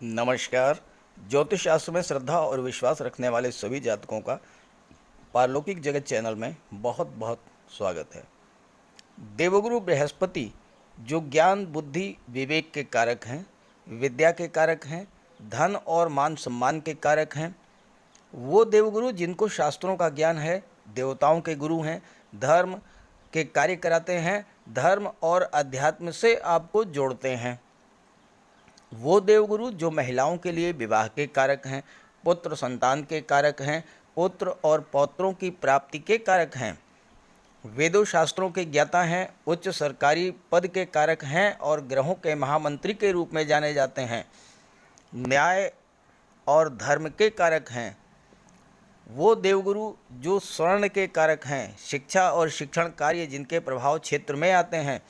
नमस्कार। ज्योतिष शास्त्र में श्रद्धा और विश्वास रखने वाले सभी जातकों का पारलौकिक जगत चैनल में बहुत बहुत स्वागत है। देवगुरु बृहस्पति जो ज्ञान बुद्धि विवेक के कारक हैं, विद्या के कारक हैं, धन और मान सम्मान के कारक हैं, वो देवगुरु जिनको शास्त्रों का ज्ञान है, देवताओं के गुरु हैं, धर्म के कार्य कराते हैं, धर्म और अध्यात्म से आपको जोड़ते हैं। वो देवगुरु जो महिलाओं के लिए विवाह के कारक हैं, पुत्र संतान के कारक हैं, पुत्र और पौत्रों की प्राप्ति के कारक हैं, वेदों शास्त्रों के ज्ञाता हैं, उच्च सरकारी पद के कारक हैं और ग्रहों के महामंत्री के रूप में जाने जाते हैं, न्याय और धर्म के कारक हैं। वो देवगुरु जो स्वर्ण के कारक हैं, शिक्षा और शिक्षण कार्य जिनके प्रभाव क्षेत्र में आते हैं,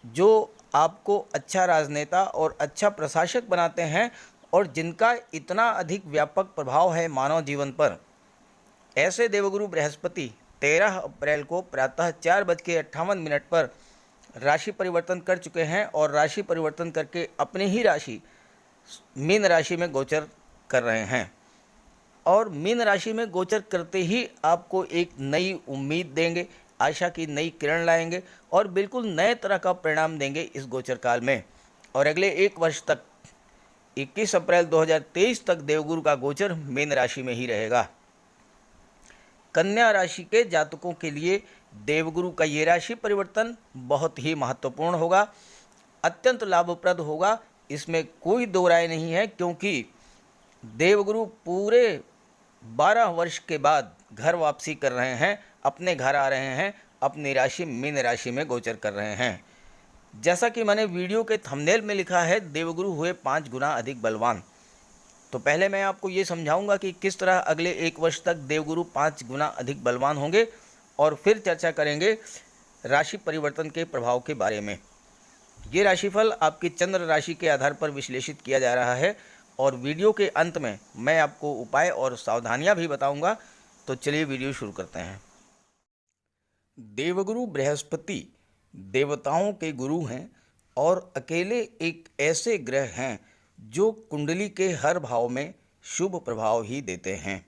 जो आपको अच्छा राजनेता और अच्छा प्रशासक बनाते हैं और जिनका इतना अधिक व्यापक प्रभाव है मानव जीवन पर, ऐसे देवगुरु बृहस्पति 13 अप्रैल को प्रातः 4:58 पर राशि परिवर्तन कर चुके हैं और राशि परिवर्तन करके अपनी ही राशि मीन राशि में गोचर कर रहे हैं। और मीन राशि में गोचर करते ही आपको एक नई उम्मीद देंगे, आशा की नई किरण लाएंगे और बिल्कुल नए तरह का परिणाम देंगे इस गोचर काल में। और अगले 1 वर्ष तक 21 अप्रैल 2023 तक देवगुरु का गोचर मीन राशि में ही रहेगा। कन्या राशि के जातकों के लिए देवगुरु का ये राशि परिवर्तन बहुत ही महत्वपूर्ण होगा, अत्यंत लाभप्रद होगा, इसमें कोई दो राय नहीं है, क्योंकि देवगुरु पूरे 12 वर्ष के बाद घर वापसी कर रहे हैं, अपने घर आ रहे हैं, अपनी राशि मीन राशि में गोचर कर रहे हैं। जैसा कि मैंने वीडियो के थंबनेल में लिखा है, देवगुरु हुए 5 गुना अधिक बलवान। तो पहले मैं आपको ये समझाऊंगा कि किस तरह अगले 1 वर्ष तक देवगुरु 5 गुना अधिक बलवान होंगे और फिर चर्चा करेंगे राशि परिवर्तन के प्रभाव के बारे में। ये राशिफल आपकी चंद्र राशि के आधार पर विश्लेषित किया जा रहा है और वीडियो के अंत में मैं आपको उपाय और सावधानियां भी बताऊंगा। तो चलिए वीडियो शुरू करते हैं। देवगुरु बृहस्पति देवताओं के गुरु हैं और अकेले एक ऐसे ग्रह हैं जो कुंडली के हर भाव में शुभ प्रभाव ही देते हैं।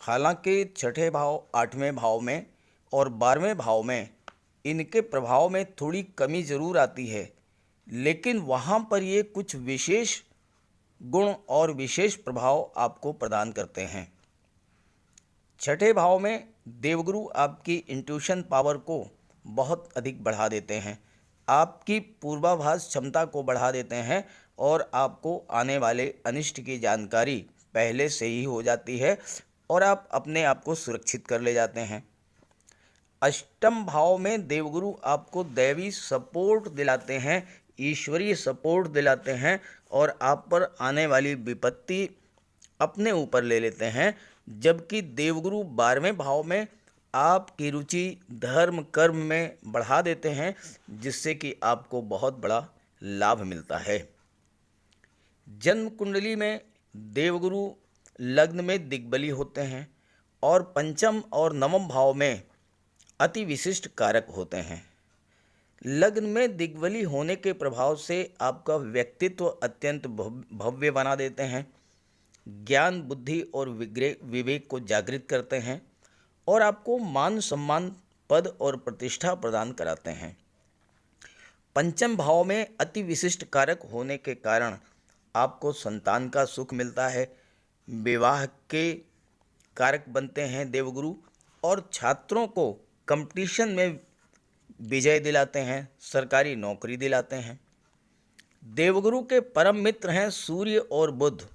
हालांकि छठे भाव, 8वें भाव में और 12वें भाव में इनके प्रभाव में थोड़ी कमी ज़रूर आती है, लेकिन वहाँ पर ये कुछ विशेष गुण और विशेष प्रभाव आपको प्रदान करते हैं। छठे भाव में देवगुरु आपकी इंट्यूशन पावर को बहुत अधिक बढ़ा देते हैं, आपकी पूर्वाभास क्षमता को बढ़ा देते हैं और आपको आने वाले अनिष्ट की जानकारी पहले से ही हो जाती है और आप अपने आप को सुरक्षित कर ले जाते हैं। अष्टम भाव में देवगुरु आपको दैवी सपोर्ट दिलाते हैं, ईश्वरीय सपोर्ट दिलाते हैं और आप पर आने वाली विपत्ति अपने ऊपर ले लेते हैं, जबकि देवगुरु 12वें भाव में आपकी रुचि धर्म कर्म में बढ़ा देते हैं, जिससे कि आपको बहुत बड़ा लाभ मिलता है। जन्म कुंडली में देवगुरु लग्न में दिग्बली होते हैं और पंचम और नवम भाव में अति विशिष्ट कारक होते हैं। लग्न में दिग्बली होने के प्रभाव से आपका व्यक्तित्व अत्यंत भव्य बना देते हैं, ज्ञान बुद्धि और विवेक को जागृत करते हैं और आपको मान सम्मान पद और प्रतिष्ठा प्रदान कराते हैं। पंचम भाव में अति विशिष्ट कारक होने के कारण आपको संतान का सुख मिलता है, विवाह के कारक बनते हैं देवगुरु और छात्रों को कंपटीशन में विजय दिलाते हैं, सरकारी नौकरी दिलाते हैं। देवगुरु के परम मित्र हैं सूर्य और बुध,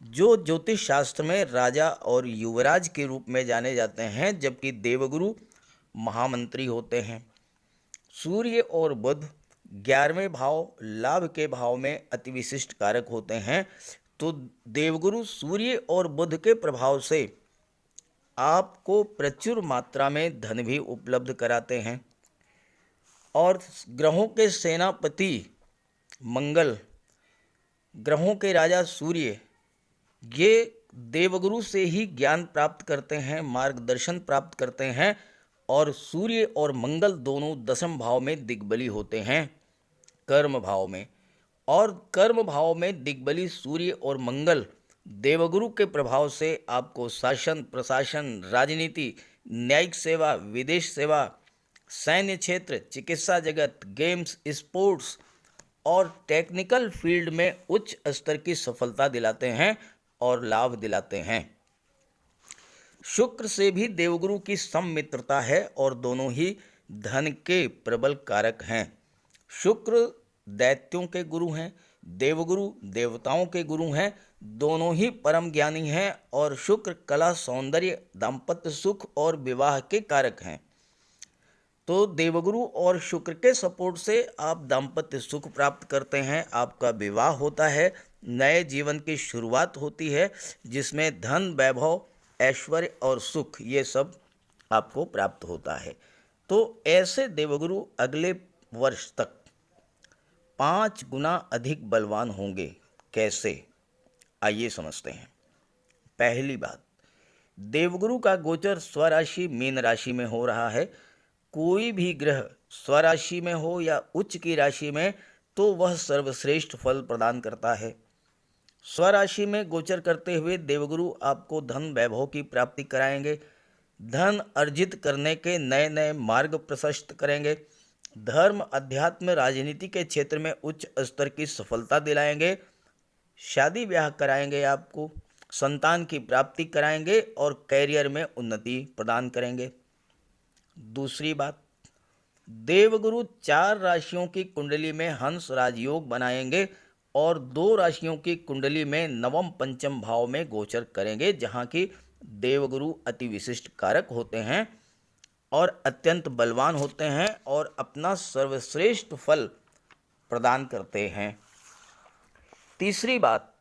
जो ज्योतिष शास्त्र में राजा और युवराज के रूप में जाने जाते हैं, जबकि देवगुरु महामंत्री होते हैं। सूर्य और बुध 11वें भाव लाभ के भाव में अति विशिष्ट कारक होते हैं। तो देवगुरु सूर्य और बुध के प्रभाव से आपको प्रचुर मात्रा में धन भी उपलब्ध कराते हैं और ग्रहों के सेनापति मंगल, ग्रहों के राजा सूर्य, ये देवगुरु से ही ज्ञान प्राप्त करते हैं, मार्गदर्शन प्राप्त करते हैं और सूर्य और मंगल दोनों 10वें भाव में दिग्बली होते हैं, कर्म भाव में, और कर्म भाव में दिग्बली सूर्य और मंगल देवगुरु के प्रभाव से आपको शासन, प्रशासन, राजनीति, न्यायिक सेवा, विदेश सेवा, सैन्य क्षेत्र, चिकित्सा जगत, गेम्स, स्पोर्ट्स और टेक्निकल फील्ड में उच्च स्तर की सफलता दिलाते हैं और लाभ दिलाते हैं। शुक्र से भी देवगुरु की सममित्रता है और दोनों ही धन के प्रबल कारक हैं। शुक्र दैत्यों के गुरु हैं, देवगुरु देवताओं के गुरु हैं, दोनों ही परम ज्ञानी हैं और शुक्र कला, सौंदर्य, दाम्पत्य सुख और विवाह के कारक हैं। तो देवगुरु और शुक्र के सपोर्ट से आप दाम्पत्य सुख प्राप्त करते हैं, आपका विवाह होता है, नए जीवन की शुरुआत होती है जिसमें धन, वैभव, ऐश्वर्य और सुख ये सब आपको प्राप्त होता है। तो ऐसे देवगुरु अगले वर्ष तक 5 गुना अधिक बलवान होंगे। कैसे, आइए समझते हैं। पहली बात, देवगुरु का गोचर स्वराशि मीन राशि में हो रहा है। कोई भी ग्रह स्वराशि में हो या उच्च की राशि में तो वह सर्वश्रेष्ठ फल प्रदान करता है। स्वराशि में गोचर करते हुए देवगुरु आपको धन, वैभव की प्राप्ति कराएंगे, धन अर्जित करने के नए नए मार्ग प्रशस्त करेंगे, धर्म, अध्यात्म, राजनीति के क्षेत्र में उच्च स्तर की सफलता दिलाएंगे, शादी ब्याह कराएंगे, आपको संतान की प्राप्ति कराएंगे और कैरियर में उन्नति प्रदान करेंगे। दूसरी बात, देवगुरु 4 राशियों की कुंडली में हंस राजयोग बनाएंगे और 2 राशियों की कुंडली में नवम पंचम भाव में गोचर करेंगे, जहां की देवगुरु अति विशिष्ट कारक होते हैं और अत्यंत बलवान होते हैं और अपना सर्वश्रेष्ठ फल प्रदान करते हैं। तीसरी बात,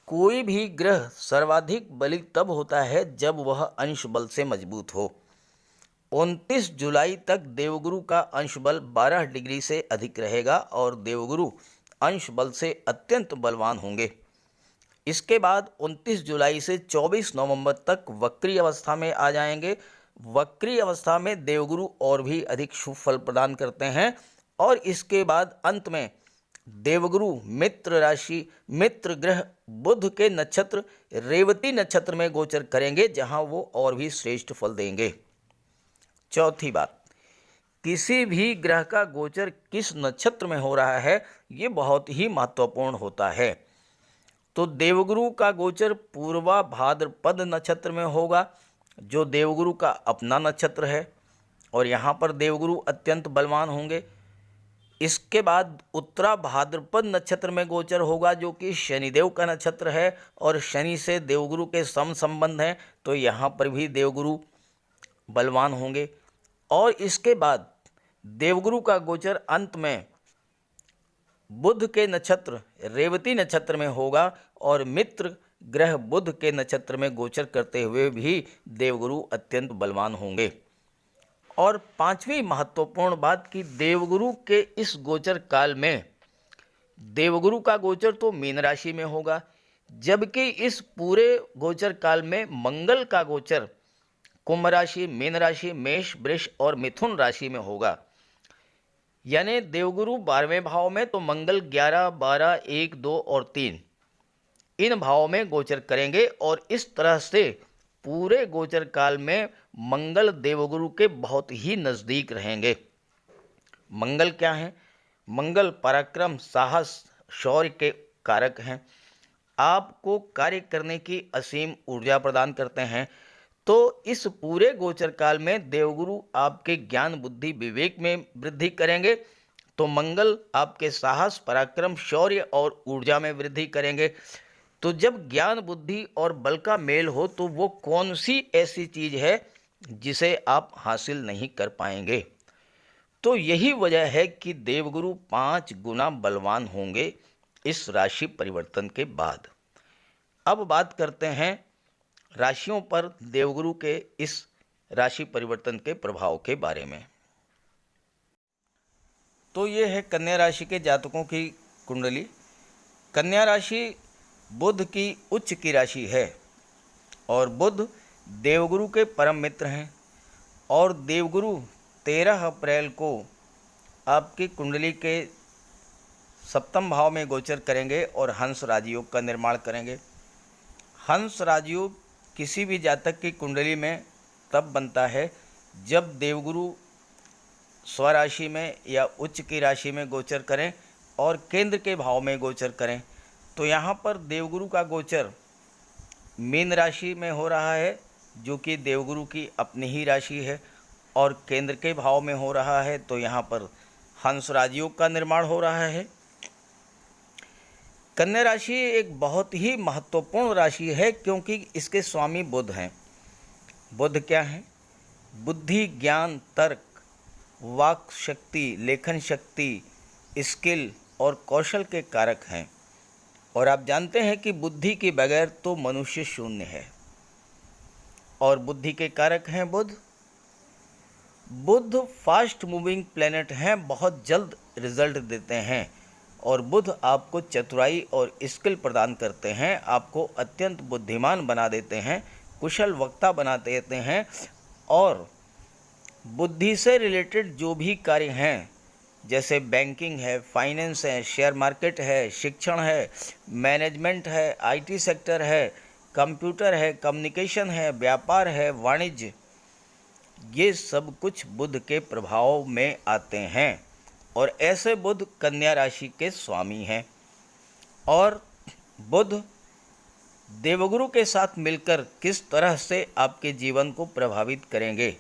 कोई भी ग्रह सर्वाधिक बली तब होता है जब वह अंश बल से मजबूत हो। 29 जुलाई तक देवगुरु का अंश बल 12 डिग्री से अधिक रहेगा और देवगुरु अंश बल से अत्यंत बलवान होंगे। इसके बाद 29 जुलाई से 24 नवंबर तक वक्री अवस्था में आ जाएंगे। वक्री अवस्था में देवगुरु और भी अधिक शुभ फल प्रदान करते हैं और इसके बाद अंत में देवगुरु मित्र राशि, मित्र ग्रह बुध के नक्षत्र रेवती नक्षत्र में गोचर करेंगे, जहां वो और भी श्रेष्ठ फल देंगे। चौथी बात, किसी भी ग्रह का गोचर किस नक्षत्र में हो रहा है ये बहुत ही महत्वपूर्ण होता है। तो देवगुरु का गोचर पूर्वा भाद्रपद नक्षत्र में होगा, जो देवगुरु का अपना नक्षत्र है और यहाँ पर देवगुरु अत्यंत बलवान होंगे। इसके बाद उत्तरा भाद्रपद नक्षत्र में गोचर होगा, जो कि शनिदेव का नक्षत्र है और शनि से देवगुरु के सम संबंध हैं, तो यहाँ पर भी देवगुरु बलवान होंगे। और इसके बाद देवगुरु का गोचर अंत में बुध के नक्षत्र रेवती नक्षत्र में होगा और मित्र ग्रह बुध के नक्षत्र में गोचर करते हुए भी देवगुरु अत्यंत बलवान होंगे। और पांचवी महत्वपूर्ण बात कि देवगुरु के इस गोचर काल में देवगुरु का गोचर तो मीन राशि में होगा, जबकि इस पूरे गोचर काल में मंगल का गोचर कुंभ राशि, मीन राशि, मेष, वृष और मिथुन राशि में होगा। यानी देवगुरु 12वें भाव में तो मंगल 11, 12, 1, 2 और 3 इन भावों में गोचर करेंगे और इस तरह से पूरे गोचर काल में मंगल देवगुरु के बहुत ही नज़दीक रहेंगे। मंगल क्या है? मंगल पराक्रम, साहस, शौर्य के कारक हैं। आपको कार्य करने की असीम ऊर्जा प्रदान करते हैं। तो इस पूरे गोचर काल में देवगुरु आपके ज्ञान, बुद्धि, विवेक में वृद्धि करेंगे। तो मंगल आपके साहस, पराक्रम, शौर्य और ऊर्जा में वृद्धि करेंगे। तो जब ज्ञान, बुद्धि और बल का मेल हो तो वो कौन सी ऐसी चीज़ है जिसे आप हासिल नहीं कर पाएंगे? तो यही वजह है कि देवगुरु 5 गुना बलवान होंगे इस राशि परिवर्तन के बाद। अब बात करते हैं राशियों पर देवगुरु के इस राशि परिवर्तन के प्रभाव के बारे में। तो ये है कन्या राशि के जातकों की कुंडली। कन्या राशि बुध की उच्च की राशि है और बुध देवगुरु के परम मित्र हैं और देवगुरु 13 अप्रैल को आपकी कुंडली के सप्तम भाव में गोचर करेंगे और हंस राजयोग का निर्माण करेंगे। हंस राजयोग किसी भी जातक की कुंडली में तब बनता है जब देवगुरु स्वराशि में या उच्च की राशि में गोचर करें और केंद्र के भाव में गोचर करें। तो यहाँ पर देवगुरु का गोचर मीन राशि में हो रहा है, जो कि देवगुरु की अपनी ही राशि है, और केंद्र के भाव में हो रहा है, तो यहाँ पर हंस राजयोग का निर्माण हो रहा है। कन्या राशि एक बहुत ही महत्वपूर्ण राशि है, क्योंकि इसके स्वामी बुध हैं। बुध क्या हैं? बुद्धि, ज्ञान, तर्क, वाक शक्ति, लेखन शक्ति, स्किल और कौशल के कारक हैं। और आप जानते हैं कि बुद्धि के बगैर तो मनुष्य शून्य है। और बुद्धि के कारक हैं बुध। बुध फास्ट मूविंग प्लेनेट हैं, बहुत जल्द रिजल्ट देते हैं। और बुध आपको चतुराई और स्किल प्रदान करते हैं, आपको अत्यंत बुद्धिमान बना देते हैं, कुशल वक्ता बना देते हैं। और बुद्धि से रिलेटेड जो भी कार्य हैं, जैसे बैंकिंग है, फाइनेंस है, शेयर मार्केट है, शिक्षण है, मैनेजमेंट है, आईटी सेक्टर है, कंप्यूटर है, कम्युनिकेशन है, व्यापार है, वाणिज्य, ये सब कुछ बुध के प्रभाव में आते हैं। और ऐसे बुध कन्या राशि के स्वामी हैं। और बुध देवगुरु के साथ मिलकर किस तरह से आपके जीवन को प्रभावित करेंगे,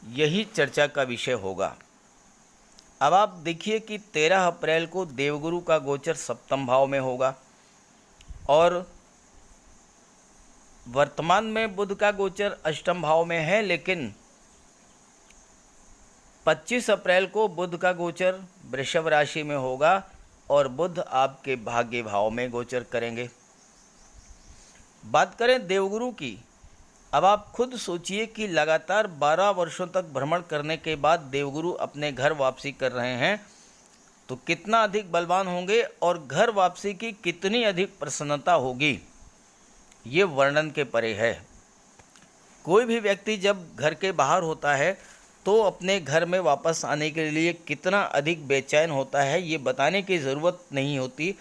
यही चर्चा का विषय होगा। अब आप देखिए कि 13 अप्रैल को देवगुरु का गोचर सप्तम भाव में होगा और वर्तमान में बुध का गोचर अष्टम भाव में है, लेकिन 25 अप्रैल को बुध का गोचर वृषभ राशि में होगा और बुध आपके भाग्य भाव में गोचर करेंगे। बात करें देवगुरु की, अब आप खुद सोचिए कि लगातार 12 वर्षों तक भ्रमण करने के बाद देवगुरु अपने घर वापसी कर रहे हैं, तो कितना अधिक बलवान होंगे और घर वापसी की कितनी अधिक प्रसन्नता होगी, ये वर्णन के परे है। कोई भी व्यक्ति जब घर के बाहर होता है तो अपने घर में वापस आने के लिए कितना अधिक बेचैन होता है, ये बताने की ज़रूरत नहीं होती।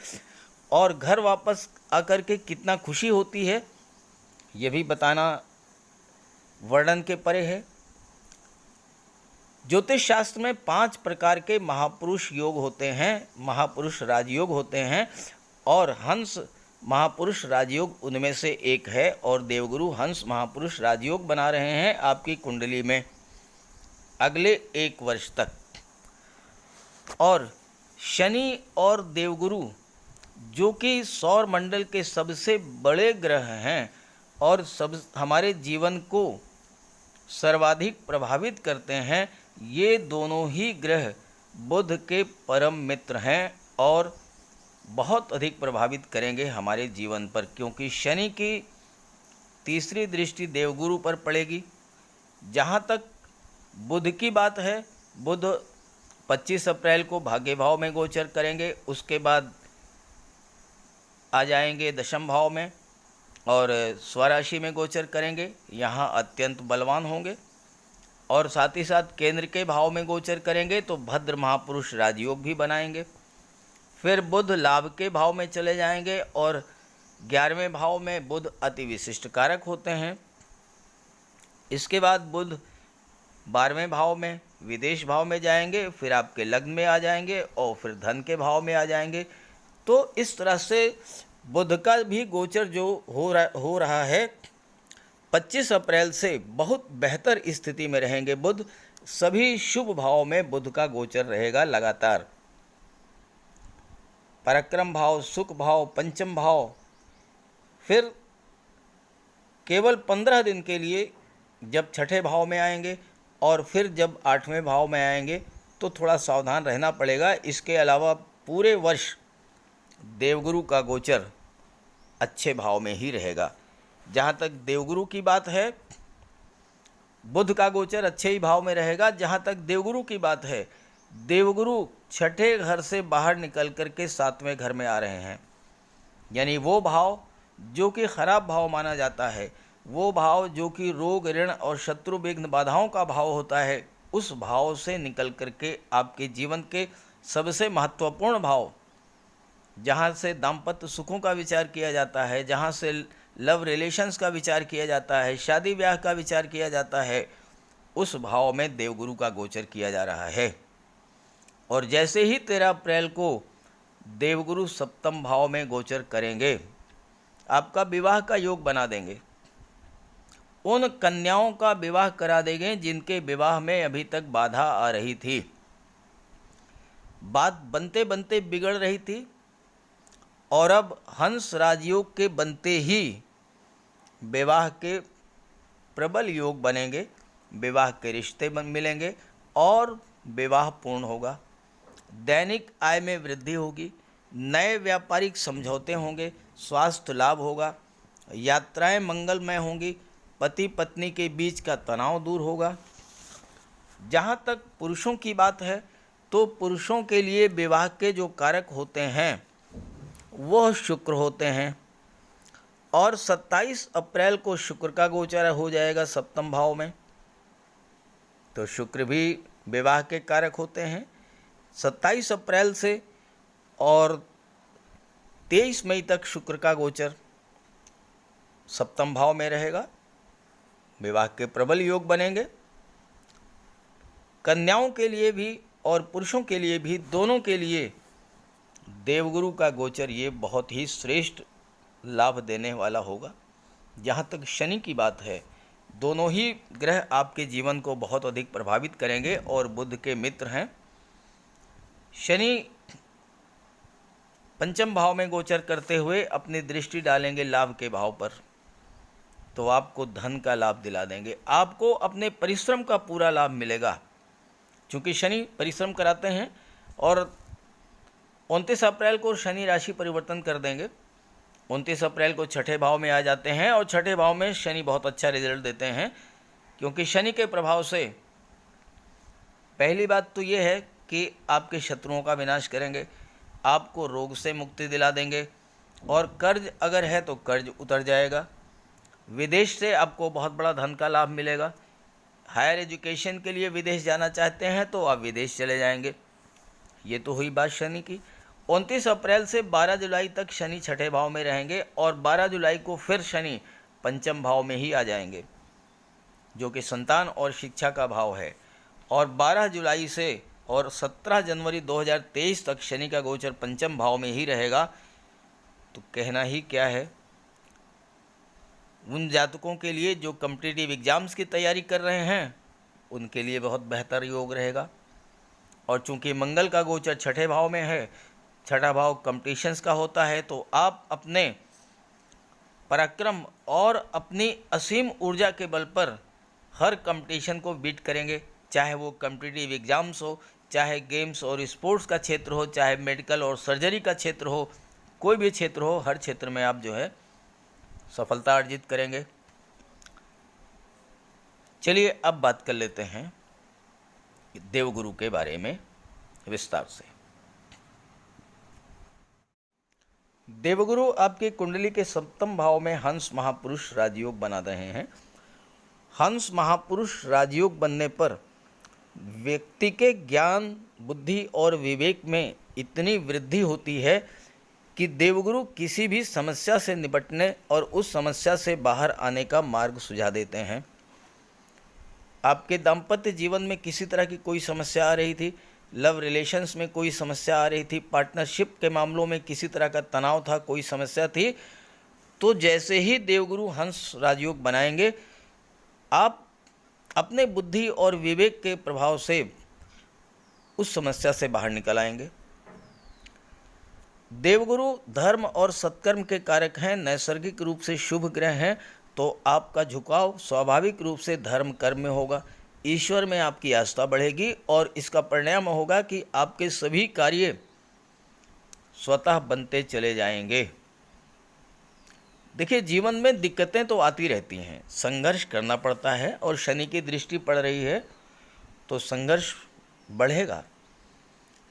और घर वापस आकर के कितना खुशी होती है, ये भी बताना वर्णन के परे है। ज्योतिष शास्त्र में 5 प्रकार के महापुरुष योग होते हैं, महापुरुष राजयोग होते हैं, और हंस महापुरुष राजयोग उनमें से एक है। और देवगुरु हंस महापुरुष राजयोग बना रहे हैं आपकी कुंडली में अगले 1 वर्ष तक। और शनि और देवगुरु जो कि सौर मंडल के सबसे बड़े ग्रह हैं और सब हमारे जीवन को सर्वाधिक प्रभावित करते हैं, ये दोनों ही ग्रह बुध के परम मित्र हैं और बहुत अधिक प्रभावित करेंगे हमारे जीवन पर, क्योंकि शनि की तीसरी दृष्टि देवगुरु पर पड़ेगी। जहाँ तक बुध की बात है, बुध 25 अप्रैल को भाग्य भाव में गोचर करेंगे, उसके बाद आ जाएंगे दशम भाव में और स्वराशि में गोचर करेंगे, यहाँ अत्यंत बलवान होंगे। और साथ ही साथ केंद्र के भाव में गोचर करेंगे तो भद्र महापुरुष राजयोग भी बनाएंगे। फिर बुध लाभ के भाव में चले जाएंगे और 11वें भाव में बुध अति विशिष्ट कारक होते हैं। इसके बाद बुध 12वें भाव में विदेश भाव में जाएंगे, फिर आपके लग्न में आ जाएंगे और फिर धन के भाव में आ जाएंगे। तो इस तरह से बुध का भी गोचर जो हो रहा है 25 अप्रैल से बहुत बेहतर स्थिति में रहेंगे बुध। सभी शुभ भाव में बुध का गोचर रहेगा लगातार। पराक्रम भाव, सुख भाव, पंचम भाव, फिर केवल 15 दिन के लिए जब छठे भाव में आएंगे और फिर जब 8वें भाव में आएंगे तो थोड़ा सावधान रहना पड़ेगा। इसके अलावा पूरे वर्ष देवगुरु का गोचर अच्छे भाव में ही रहेगा। जहाँ तक देवगुरु की बात है, बुध का गोचर अच्छे ही भाव में रहेगा। जहाँ तक देवगुरु की बात है, देवगुरु छठे घर से बाहर निकल कर के 7वें घर में आ रहे हैं, यानी वो भाव जो कि खराब भाव माना जाता है, वो भाव जो कि रोग, ऋण और शत्रु विघ्न बाधाओं का भाव होता है, उस भाव से निकल कर के आपके जीवन के सबसे महत्वपूर्ण भाव, जहाँ से दाम्पत्य सुखों का विचार किया जाता है, जहाँ से लव रिलेशंस का विचार किया जाता है, शादी ब्याह का विचार किया जाता है, उस भाव में देवगुरु का गोचर किया जा रहा है। और जैसे ही 13 अप्रैल को देवगुरु सप्तम भाव में गोचर करेंगे, आपका विवाह का योग बना देंगे। उन कन्याओं का विवाह करा देंगे जिनके विवाह में अभी तक बाधा आ रही थी, बात बनते बनते बिगड़ रही थी, और अब हंस राजयोग के बनते ही विवाह के प्रबल योग बनेंगे, विवाह के रिश्ते मिलेंगे और विवाह पूर्ण होगा। दैनिक आय में वृद्धि होगी, नए व्यापारिक समझौते होंगे, स्वास्थ्य लाभ होगा, यात्राएं मंगलमय होंगी, पति पत्नी के बीच का तनाव दूर होगा। जहाँ तक पुरुषों की बात है तो पुरुषों के लिए विवाह के जो कारक होते हैं वह शुक्र होते हैं, और 27 अप्रैल को शुक्र का गोचर हो जाएगा सप्तम भाव में। तो शुक्र भी विवाह के कारक होते हैं। 27 अप्रैल से और 23 मई तक शुक्र का गोचर सप्तम भाव में रहेगा, विवाह के प्रबल योग बनेंगे। कन्याओं के लिए भी और पुरुषों के लिए भी, दोनों के लिए देवगुरु का गोचर ये बहुत ही श्रेष्ठ लाभ देने वाला होगा। जहाँ तक शनि की बात है, दोनों ही ग्रह आपके जीवन को बहुत अधिक प्रभावित करेंगे और बुध के मित्र हैं। शनि पंचम भाव में गोचर करते हुए अपनी दृष्टि डालेंगे लाभ के भाव पर, तो आपको धन का लाभ दिला देंगे, आपको अपने परिश्रम का पूरा लाभ मिलेगा, क्योंकि शनि परिश्रम कराते हैं। और 29 अप्रैल को शनि राशि परिवर्तन कर देंगे, 29 अप्रैल को छठे भाव में आ जाते हैं, और छठे भाव में शनि बहुत अच्छा रिजल्ट देते हैं, क्योंकि शनि के प्रभाव से पहली बात तो ये है कि आपके शत्रुओं का विनाश करेंगे, आपको रोग से मुक्ति दिला देंगे, और कर्ज अगर है तो कर्ज उतर जाएगा। विदेश से आपको बहुत बड़ा धन का लाभ मिलेगा। हायर एजुकेशन के लिए विदेश जाना चाहते हैं तो आप विदेश चले जाएंगे। ये तो हुई बात शनि की। 29 अप्रैल से 12 जुलाई तक शनि छठे भाव में रहेंगे, और 12 जुलाई को फिर शनि पंचम भाव में ही आ जाएंगे, जो कि संतान और शिक्षा का भाव है। और 12 जुलाई से और 17 जनवरी 2023 तक शनि का गोचर पंचम भाव में ही रहेगा। तो कहना ही क्या है, उन जातकों के लिए जो कॉम्पिटिटिव एग्ज़ाम्स की तैयारी कर रहे हैं उनके लिए बहुत बेहतर योग रहेगा। और चूंकि मंगल का गोचर छठे भाव में है, छठा भाव कॉम्पिटिशन्स का होता है, तो आप अपने पराक्रम और अपनी असीम ऊर्जा के बल पर हर कंपटीशन को बीट करेंगे, चाहे वो कॉम्पिटिटिव एग्ज़ाम्स हो, चाहे गेम्स और स्पोर्ट्स का क्षेत्र हो, चाहे मेडिकल और सर्जरी का क्षेत्र हो, कोई भी क्षेत्र हो, हर क्षेत्र में आप जो है सफलता अर्जित करेंगे। चलिए अब बात कर लेते हैं देवगुरु के बारे में विस्तार से। देवगुरु आपकी कुंडली के सप्तम भाव में हंस महापुरुष राजयोग बना रहे हैं। हंस महापुरुष राजयोग बनने पर व्यक्ति के ज्ञान, बुद्धि और विवेक में इतनी वृद्धि होती है कि देवगुरु किसी भी समस्या से निपटने और उस समस्या से बाहर आने का मार्ग सुझा देते हैं। आपके दाम्पत्य जीवन में किसी तरह की कोई समस्या आ रही थी, लव रिलेशंस में कोई समस्या आ रही थी, पार्टनरशिप के मामलों में किसी तरह का तनाव था, कोई समस्या थी, तो जैसे ही देवगुरु हंस राजयोग बनाएंगे, आप अपने बुद्धि और विवेक के प्रभाव से उस समस्या से बाहर निकल आएंगे। देवगुरु धर्म और सत्कर्म के कारक हैं, नैसर्गिक रूप से शुभ ग्रह हैं, तो आपका झुकाव स्वाभाविक रूप से धर्म कर्म में होगा, ईश्वर में आपकी आस्था बढ़ेगी, और इसका परिणाम होगा कि आपके सभी कार्य स्वतः बनते चले जाएंगे। देखिए, जीवन में दिक्कतें तो आती रहती हैं, संघर्ष करना पड़ता है, और शनि की दृष्टि पड़ रही है तो संघर्ष बढ़ेगा।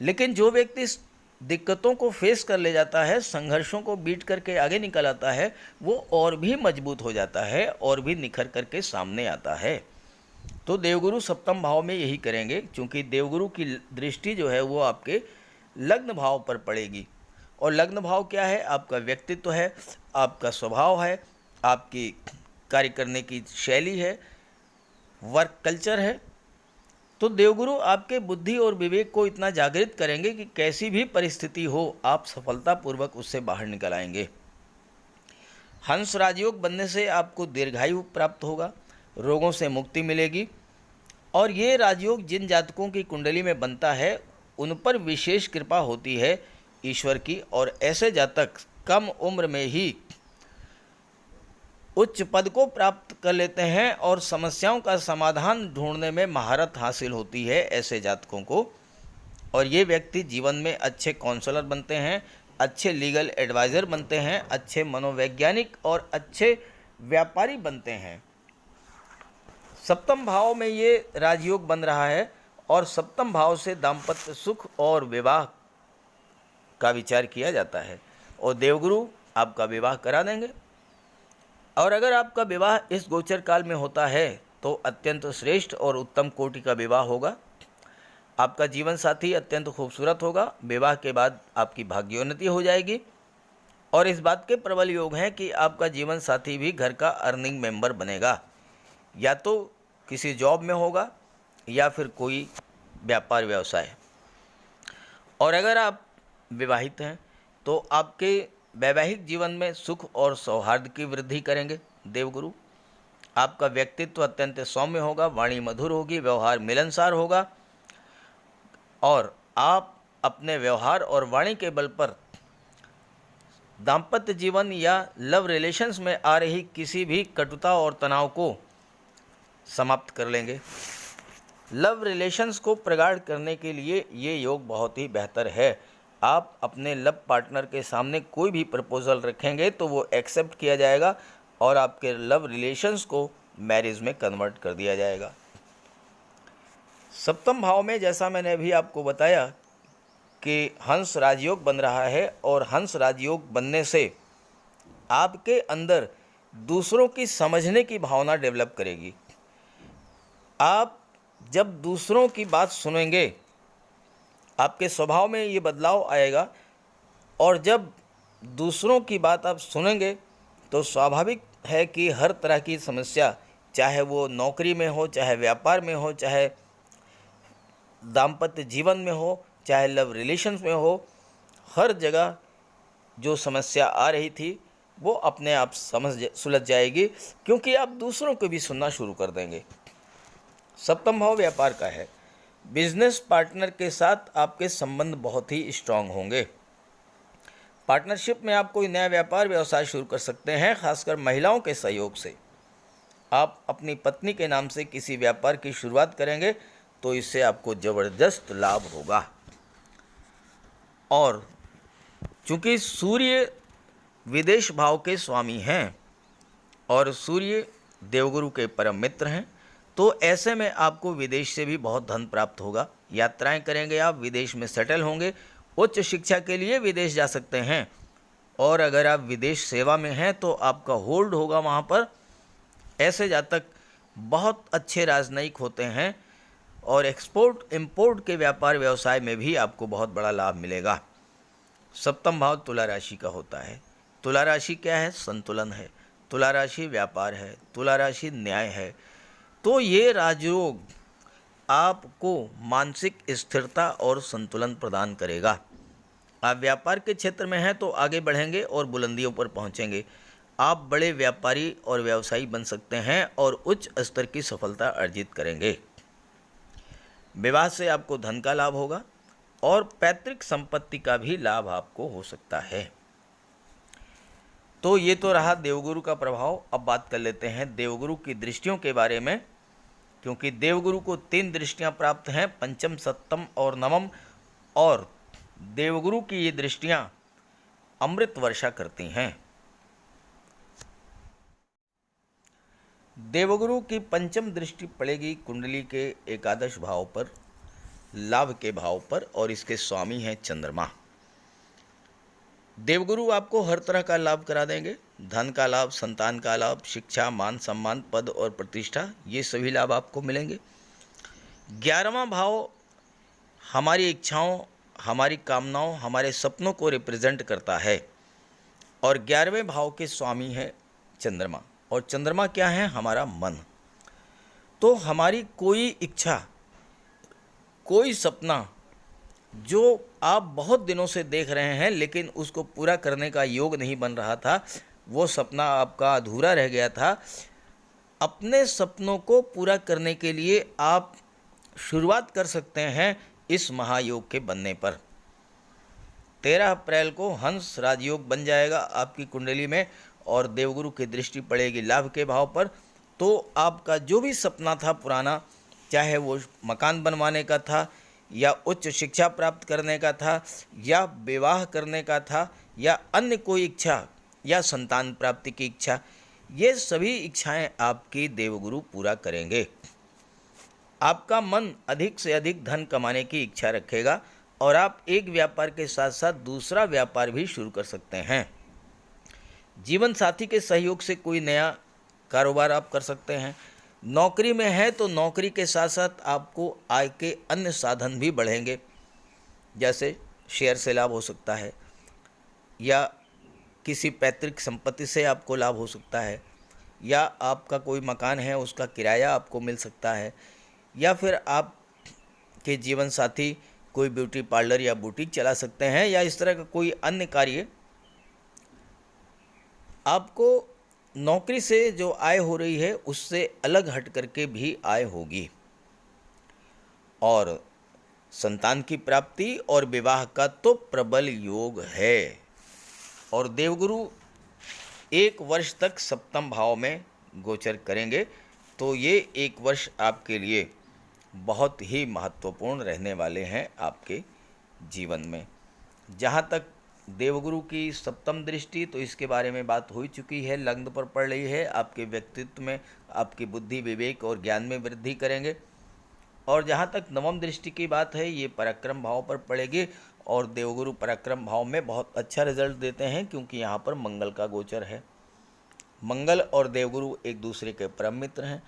लेकिन जो व्यक्ति दिक्कतों को फेस कर ले जाता है, संघर्षों को बीट करके आगे निकल आता है, वो और भी मजबूत हो जाता है और भी निखर करके सामने आता है। तो देवगुरु सप्तम भाव में यही करेंगे, क्योंकि देवगुरु की दृष्टि जो है वो आपके लग्न भाव पर पड़ेगी। और लग्न भाव क्या है? आपका व्यक्तित्व है, आपका स्वभाव है, आपकी कार्य करने की शैली है, वर्क कल्चर है। तो देवगुरु आपके बुद्धि और विवेक को इतना जागृत करेंगे कि कैसी भी परिस्थिति हो आप सफलतापूर्वक उससे बाहर निकल आएंगे। हंस राजयोग बनने से आपको दीर्घायु प्राप्त होगा, रोगों से मुक्ति मिलेगी। और ये राजयोग जिन जातकों की कुंडली में बनता है उन पर विशेष कृपा होती है ईश्वर की, और ऐसे जातक कम उम्र में ही उच्च पद को प्राप्त कर लेते हैं और समस्याओं का समाधान ढूंढने में महारत हासिल होती है ऐसे जातकों को। और ये व्यक्ति जीवन में अच्छे काउंसलर बनते हैं, अच्छे लीगल एडवाइज़र बनते हैं, अच्छे मनोवैज्ञानिक और अच्छे व्यापारी बनते हैं। सप्तम भाव में ये राजयोग बन रहा है और सप्तम भाव से दाम्पत्य सुख और विवाह का विचार किया जाता है और देवगुरु आपका विवाह करा देंगे। और अगर आपका विवाह इस गोचर काल में होता है तो अत्यंत श्रेष्ठ और उत्तम कोटि का विवाह होगा। आपका जीवन साथी अत्यंत खूबसूरत होगा। विवाह के बाद आपकी भाग्योन्नति हो जाएगी और इस बात के प्रबल योग हैं कि आपका जीवन साथी भी घर का अर्निंग मेंबर बनेगा, या तो किसी जॉब में होगा या फिर कोई व्यापार व्यवसाय। और अगर आप विवाहित हैं तो आपके वैवाहिक जीवन में सुख और सौहार्द की वृद्धि करेंगे देवगुरु। आपका व्यक्तित्व अत्यंत सौम्य होगा, वाणी मधुर होगी, व्यवहार मिलनसार होगा और आप अपने व्यवहार और वाणी के बल पर दाम्पत्य जीवन या लव रिलेशंस में आ रही किसी भी कटुता और तनाव को समाप्त कर लेंगे। लव रिलेशंस को प्रगाढ़ करने के लिए ये योग बहुत ही बेहतर है। आप अपने लव पार्टनर के सामने कोई भी प्रपोजल रखेंगे तो वो एक्सेप्ट किया जाएगा और आपके लव रिलेशंस को मैरिज में कन्वर्ट कर दिया जाएगा। सप्तम भाव में जैसा मैंने अभी आपको बताया कि हंस राजयोग बन रहा है और हंस राजयोग बनने से आपके अंदर दूसरों की समझने की भावना डेवलप करेगी। आप जब दूसरों की बात सुनेंगे आपके स्वभाव में ये बदलाव आएगा, और जब दूसरों की बात आप सुनेंगे तो स्वाभाविक है कि हर तरह की समस्या, चाहे वो नौकरी में हो, चाहे व्यापार में हो, चाहे दाम्पत्य जीवन में हो, चाहे लव रिलेशंस में हो, हर जगह जो समस्या आ रही थी वो अपने आप सुलझ जाएगी, क्योंकि आप दूसरों को भी सुनना शुरू कर देंगे। सप्तम भाव व्यापार का है। बिजनेस पार्टनर के साथ आपके संबंध बहुत ही स्ट्रांग होंगे। पार्टनरशिप में आप कोई नया व्यापार व्यवसाय शुरू कर सकते हैं, खासकर महिलाओं के सहयोग से। आप अपनी पत्नी के नाम से किसी व्यापार की शुरुआत करेंगे तो इससे आपको ज़बरदस्त लाभ होगा। और चूँकि सूर्य विदेश भाव के स्वामी हैं और सूर्य देवगुरु के परम मित्र हैं, तो ऐसे में आपको विदेश से भी बहुत धन प्राप्त होगा। यात्राएं करेंगे, आप विदेश में सेटल होंगे, उच्च शिक्षा के लिए विदेश जा सकते हैं। और अगर आप विदेश सेवा में हैं तो आपका होल्ड होगा वहाँ पर। ऐसे जातक बहुत अच्छे राजनयिक होते हैं और एक्सपोर्ट इंपोर्ट के व्यापार व्यवसाय में भी आपको बहुत बड़ा लाभ मिलेगा। सप्तम भाव तुला राशि का होता है। तुला राशि क्या है? संतुलन है। तुला राशि व्यापार है, तुला राशि न्याय है। तो ये राजयोग आपको मानसिक स्थिरता और संतुलन प्रदान करेगा। आप व्यापार के क्षेत्र में हैं तो आगे बढ़ेंगे और बुलंदियों पर पहुंचेंगे। आप बड़े व्यापारी और व्यवसायी बन सकते हैं और उच्च स्तर की सफलता अर्जित करेंगे। विवाह से आपको धन का लाभ होगा और पैतृक संपत्ति का भी लाभ आपको हो सकता है। तो ये तो रहा देवगुरु का प्रभाव। अब बात कर लेते हैं देवगुरु की दृष्टियों के बारे में, क्योंकि देवगुरु को 3 दृष्टियां प्राप्त हैं, पंचम, सप्तम और नवम, और देवगुरु की ये दृष्टियां अमृत वर्षा करती हैं। देवगुरु की पंचम दृष्टि पड़ेगी कुंडली के एकादश भाव पर, लाभ के भाव पर, और इसके स्वामी हैं चंद्रमा। देवगुरु आपको हर तरह का लाभ करा देंगे। धन का लाभ, संतान का लाभ, शिक्षा, मान सम्मान, पद और प्रतिष्ठा, ये सभी लाभ आपको मिलेंगे। 11वां भाव हमारी इच्छाओं, हमारी कामनाओं, हमारे सपनों को रिप्रेजेंट करता है। और 11वें भाव के स्वामी है चंद्रमा, और चंद्रमा क्या है? हमारा मन। तो हमारी कोई इच्छा, कोई सपना जो आप बहुत दिनों से देख रहे हैं लेकिन उसको पूरा करने का योग नहीं बन रहा था, वो सपना आपका अधूरा रह गया था, अपने सपनों को पूरा करने के लिए आप शुरुआत कर सकते हैं इस महायोग के बनने पर। 13 अप्रैल को हंस राजयोग बन जाएगा आपकी कुंडली में, और देवगुरु की दृष्टि पड़ेगी लाभ के भाव पर। तो आपका जो भी सपना था पुराना, चाहे वो मकान बनवाने का था, या उच्च शिक्षा प्राप्त करने का था, या विवाह करने का था, या अन्य कोई इच्छा, या संतान प्राप्ति की इच्छा, ये सभी इच्छाएं आपकी देवगुरु पूरा करेंगे। आपका मन अधिक से अधिक धन कमाने की इच्छा रखेगा, और आप एक व्यापार के साथ साथ दूसरा व्यापार भी शुरू कर सकते हैं। जीवन साथी के सहयोग से कोई नया कारोबार आप कर सकते हैं। नौकरी में है तो नौकरी के साथ साथ आपको आय के अन्य साधन भी बढ़ेंगे, जैसे शेयर से लाभ हो सकता है, या किसी पैतृक संपत्ति से आपको लाभ हो सकता है, या आपका कोई मकान है उसका किराया आपको मिल सकता है, या फिर आप के जीवन साथी कोई ब्यूटी पार्लर या बुटीक चला सकते हैं, या इस तरह का कोई अन्य कार्य। आपको नौकरी से जो आय हो रही है उससे अलग हट करके भी आय होगी। और संतान की प्राप्ति और विवाह का तो प्रबल योग है। और देवगुरु 1 वर्ष तक सप्तम भाव में गोचर करेंगे, तो ये 1 वर्ष आपके लिए बहुत ही महत्वपूर्ण रहने वाले हैं आपके जीवन में। जहाँ तक देवगुरु की सप्तम दृष्टि, तो इसके बारे में बात हो चुकी है, लग्न पर पड़ रही है, आपके व्यक्तित्व में, आपकी बुद्धि, विवेक और ज्ञान में वृद्धि करेंगे। और जहाँ तक नवम दृष्टि की बात है, ये पराक्रम भाव पर पड़ेगी, और देवगुरु पराक्रम भाव में बहुत अच्छा रिजल्ट देते हैं, क्योंकि यहाँ पर मंगल का गोचर है। मंगल और देवगुरु एक दूसरे के परम मित्र हैं।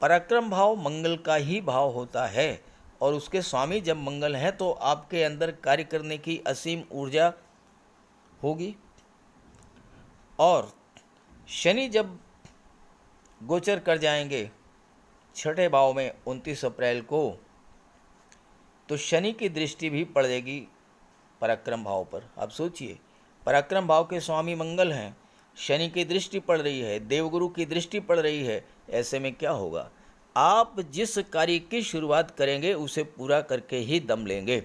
पराक्रम भाव मंगल का ही भाव होता है, और उसके स्वामी जब मंगल हैं तो आपके अंदर कार्य करने की असीम ऊर्जा होगी। और शनि जब गोचर कर जाएंगे 6ठे भाव में 29 अप्रैल को, तो शनि की दृष्टि भी पड़ेगी पराक्रम भाव पर। आप सोचिए, पराक्रम भाव के स्वामी मंगल हैं, शनि की दृष्टि पड़ रही है, देवगुरु की दृष्टि पड़ रही है। ऐसे में क्या होगा? आप जिस कार्य की शुरुआत करेंगे उसे पूरा करके ही दम लेंगे।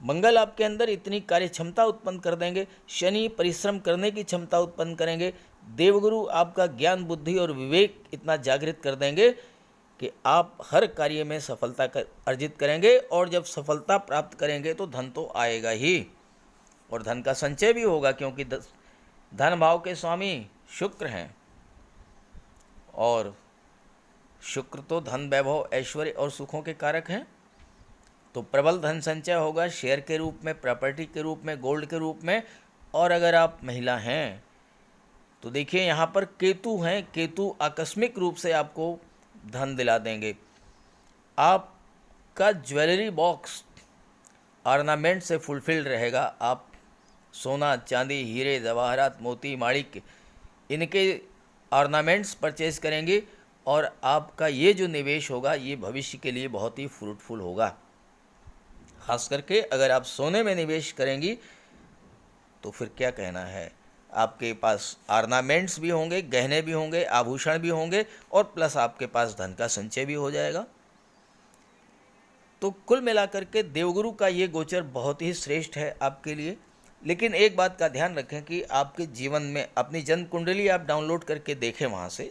मंगल आपके अंदर इतनी कार्य क्षमता उत्पन्न कर देंगे, शनि परिश्रम करने की क्षमता उत्पन्न करेंगे, देवगुरु आपका ज्ञान, बुद्धि और विवेक इतना जागृत कर देंगे कि आप हर कार्य में सफलता अर्जित करेंगे। और जब सफलता प्राप्त करेंगे तो धन तो आएगा ही, और धन का संचय भी होगा, क्योंकि धन भाव के स्वामी शुक्र हैं, और शुक्र तो धन, वैभव, ऐश्वर्य और सुखों के कारक हैं। तो प्रबल धन संचय होगा, शेयर के रूप में, प्रॉपर्टी के रूप में, गोल्ड के रूप में। और अगर आप महिला हैं तो देखिए यहाँ पर केतु हैं, केतु आकस्मिक रूप से आपको धन दिला देंगे। आपका ज्वेलरी बॉक्स ऑर्नामेंट से फुलफिल्ड रहेगा। आप सोना, चांदी, हीरे, जवाहरात, मोती, माणिक, इनके ऑर्नामेंट्स परचेज करेंगे, और आपका ये जो निवेश होगा ये भविष्य के लिए बहुत ही फ्रूटफुल होगा। खास करके अगर आप सोने में निवेश करेंगी तो फिर क्या कहना है, आपके पास ऑर्नामेंट्स भी होंगे, गहने भी होंगे, आभूषण भी होंगे, और प्लस आपके पास धन का संचय भी हो जाएगा। तो कुल मिलाकर के देवगुरु का ये गोचर बहुत ही श्रेष्ठ है आपके लिए। लेकिन एक बात का ध्यान रखें कि आपके जीवन में अपनी जन्म कुंडली आप डाउनलोड करके देखें वहाँ से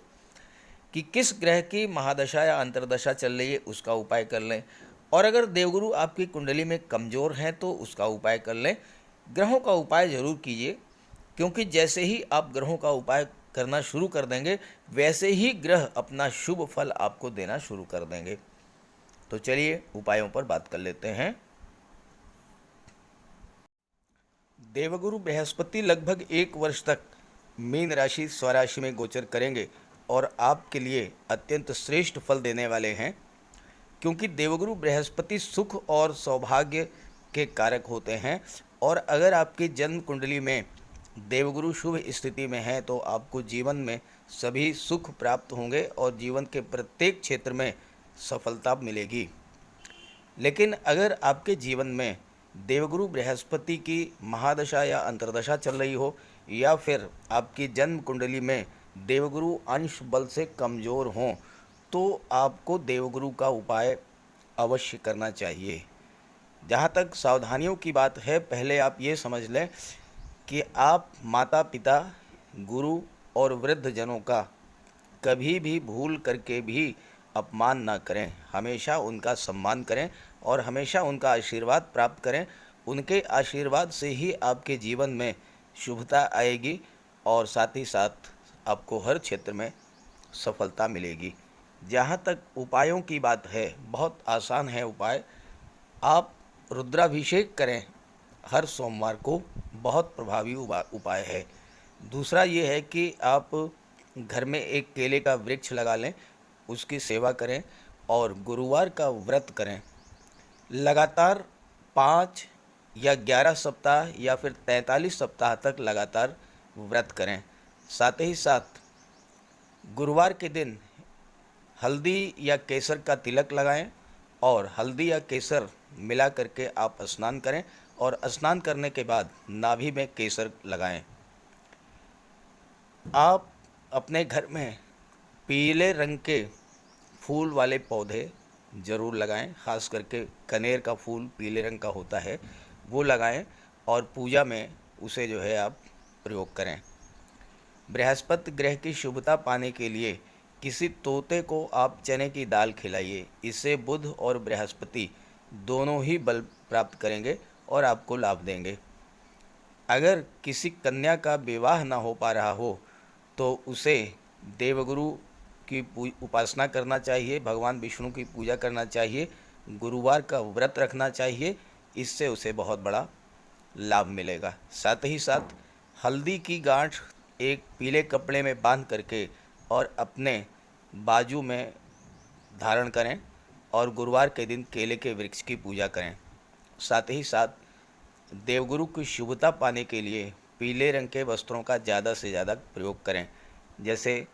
कि किस ग्रह की महादशा या अंतर्दशा चल रही है, उसका उपाय कर लें। और अगर देवगुरु आपकी कुंडली में कमज़ोर हैं तो उसका उपाय कर लें। ग्रहों का उपाय ज़रूर कीजिए, क्योंकि जैसे ही आप ग्रहों का उपाय करना शुरू कर देंगे वैसे ही ग्रह अपना शुभ फल आपको देना शुरू कर देंगे। तो चलिए उपायों पर बात कर लेते हैं। देवगुरु बृहस्पति लगभग 1 वर्ष तक मीन राशि स्वराशि में गोचर करेंगे और आपके लिए अत्यंत श्रेष्ठ फल देने वाले हैं, क्योंकि देवगुरु बृहस्पति सुख और सौभाग्य के कारक होते हैं। और अगर आपकी जन्म कुंडली में देवगुरु शुभ स्थिति में है तो आपको जीवन में सभी सुख प्राप्त होंगे और जीवन के प्रत्येक क्षेत्र में सफलता मिलेगी। लेकिन अगर आपके जीवन में देवगुरु बृहस्पति की महादशा या अंतर्दशा चल रही हो, या फिर आपकी जन्म कुंडली में देवगुरु अंश बल से कमज़ोर हों, तो आपको देवगुरु का उपाय अवश्य करना चाहिए। जहाँ तक सावधानियों की बात है, पहले आप ये समझ लें कि आप माता पिता, गुरु और वृद्ध जनों का कभी भी भूल करके भी अपमान ना करें। हमेशा उनका सम्मान करें और हमेशा उनका आशीर्वाद प्राप्त करें। उनके आशीर्वाद से ही आपके जीवन में शुभता आएगी और साथ ही साथ आपको हर क्षेत्र में सफलता मिलेगी। जहाँ तक उपायों की बात है, बहुत आसान है उपाय। आप रुद्राभिषेक करें हर सोमवार को, बहुत प्रभावी उपाय है। दूसरा ये है कि आप घर में एक केले का वृक्ष लगा लें, उसकी सेवा करें और गुरुवार का व्रत करें। लगातार 5 या 11 सप्ताह या फिर 43 सप्ताह तक लगातार व्रत करें। साथ ही साथ गुरुवार के दिन हल्दी या केसर का तिलक लगाएं और हल्दी या केसर मिला करके आप स्नान करें और स्नान करने के बाद नाभि में केसर लगाएं। आप अपने घर में पीले रंग के फूल वाले पौधे ज़रूर लगाएं, खास करके कनेर का फूल पीले रंग का होता है, वो लगाएं और पूजा में उसे जो है आप प्रयोग करें। बृहस्पति ग्रह की शुभता पाने के लिए किसी तोते को आप चने की दाल खिलाइए। इससे बुध और बृहस्पति दोनों ही बल प्राप्त करेंगे और आपको लाभ देंगे। अगर किसी कन्या का विवाह ना हो पा रहा हो तो उसे देवगुरु की उपासना करना चाहिए, भगवान विष्णु की पूजा करना चाहिए, गुरुवार का व्रत रखना चाहिए। इससे उसे बहुत बड़ा लाभ मिलेगा। साथ ही साथ हल्दी की गांठ एक पीले कपड़े में बांध करके और अपने बाजू में धारण करें और गुरुवार के दिन केले के वृक्ष की पूजा करें। साथ ही साथ देवगुरु की शुभता पाने के लिए पीले रंग के वस्त्रों का ज़्यादा से ज़्यादा प्रयोग करें। जैसे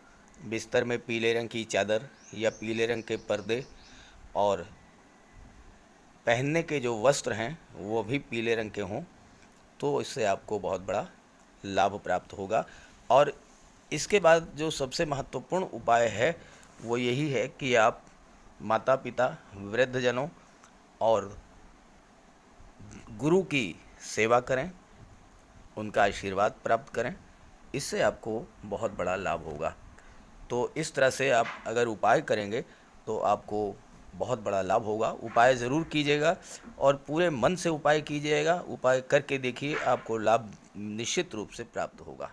बिस्तर में पीले रंग की चादर या पीले रंग के पर्दे, और पहनने के जो वस्त्र हैं वो भी पीले रंग के हों, तो इससे आपको बहुत बड़ा लाभ प्राप्त होगा। और इसके बाद जो सबसे महत्वपूर्ण उपाय है वो यही है कि आप माता पिता, वृद्धजनों और गुरु की सेवा करें, उनका आशीर्वाद प्राप्त करें। इससे आपको बहुत बड़ा लाभ होगा। तो इस तरह से आप अगर उपाय करेंगे तो आपको बहुत बड़ा लाभ होगा। उपाय ज़रूर कीजिएगा और पूरे मन से उपाय कीजिएगा। उपाय करके देखिए, आपको लाभ निश्चित रूप से प्राप्त होगा।